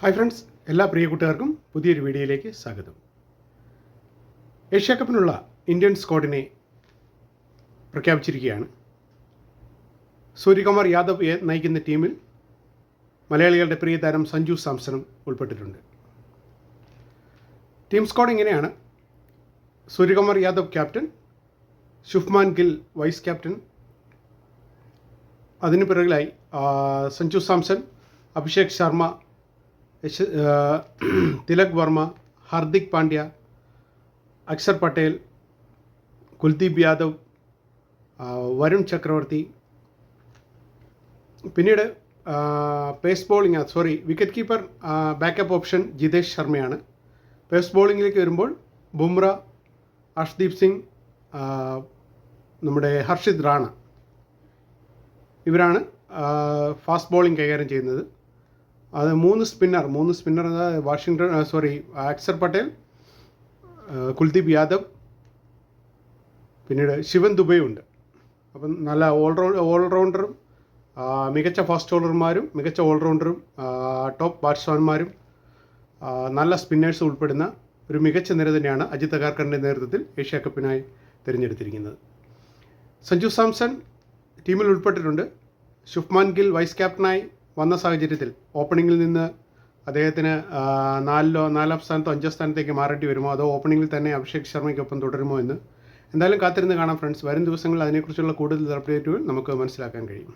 Hi friends, എല്ലാ പ്രിയ കൂട്ടുകാർക്കും പുതിയൊരു വീഡിയോയിലേക്ക് സ്വാഗതം. ഏഷ്യ കപ്പിനുള്ള ഇന്ത്യൻ സ്ക്വാഡിനെ പ്രഖ്യാപിച്ചിരിക്കുകയാണ്. സൂര്യകുമാർ യാദവ് നയിക്കുന്ന ടീമിൽ മലയാളികളുടെ പ്രിയ താരം സഞ്ജു സാംസണും ഉൾപ്പെട്ടിട്ടുണ്ട്. ടീം സ്ക്വാഡ് ഇങ്ങനെയാണ്: Suryakumar Yadav captain, Shubman Gill vice captain, അതിനു പിറകിലായി സഞ്ജു സാംസൺ, അഭിഷേക് ശർമ്മ, തിലക് വർമ്മ, ഹാർദിക് പാണ്ഡ്യ, അക്ഷർ പട്ടേൽ, കുൽദീപ് യാദവ്, വരുൺ ചക്രവർത്തി. പിന്നീട് wicket keeper backup option Jitesh ശർമ്മയാണ്. പേസ് ബോളിങ്ങിലേക്ക് വരുമ്പോൾ ബുംറ, അർഷ്ദീപ് സിംഗ്, നമ്മുടെ ഹർഷിത് റാണ, ഇവരാണ് ഫാസ്റ്റ് ബോളിംഗ് കൈകാര്യം ചെയ്യുന്നത്. അത് മൂന്ന് സ്പിന്നർ അക്ഷർ പട്ടേൽ, കുൽദീപ് യാദവ്, പിന്നീട് ശിവൻ ദുബൈ ഉണ്ട്. അപ്പം നല്ല ഓൾറൗണ്ടറും മികച്ച ഫാസ്റ്റ് ബോളർമാരും മികച്ച ഓൾറൗണ്ടറും ടോപ്പ് ബാറ്റ്സ്മാൻമാരും നല്ല സ്പിന്നേഴ്സും ഉൾപ്പെടുന്ന ഒരു മികച്ച നിര തന്നെയാണ് അജിത് അഗാർക്കറിൻ്റെ നേതൃത്വത്തിൽ ഏഷ്യ കപ്പിനായി തിരഞ്ഞെടുത്തിരിക്കുന്നത്. സഞ്ജു സാംസൺ ടീമിൽ ഉൾപ്പെട്ടിട്ടുണ്ട്. ശുഭ്മാൻ ഗിൽ വൈസ് ക്യാപ്റ്റനായി വന്ന സാഹചര്യത്തിൽ ഓപ്പണിങ്ങിൽ നിന്ന് അദ്ദേഹത്തിന് നാലാം സ്ഥാനത്തോ 5ാം സ്ഥാനത്തേക്ക് മാറേണ്ടി വരുമോ, അതോ ഓപ്പണിങ്ങിൽ തന്നെ അഭിഷേക് ശർമ്മയ്ക്കൊപ്പം തുടരുമോ എന്ന് എന്തായാലും കാത്തിരുന്ന് കാണാം ഫ്രണ്ട്സ്. വരും ദിവസങ്ങളിൽ അതിനെക്കുറിച്ചുള്ള കൂടുതൽ അപ്ഡേറ്റുകൾ നമുക്ക് മനസ്സിലാക്കാൻ കഴിയും.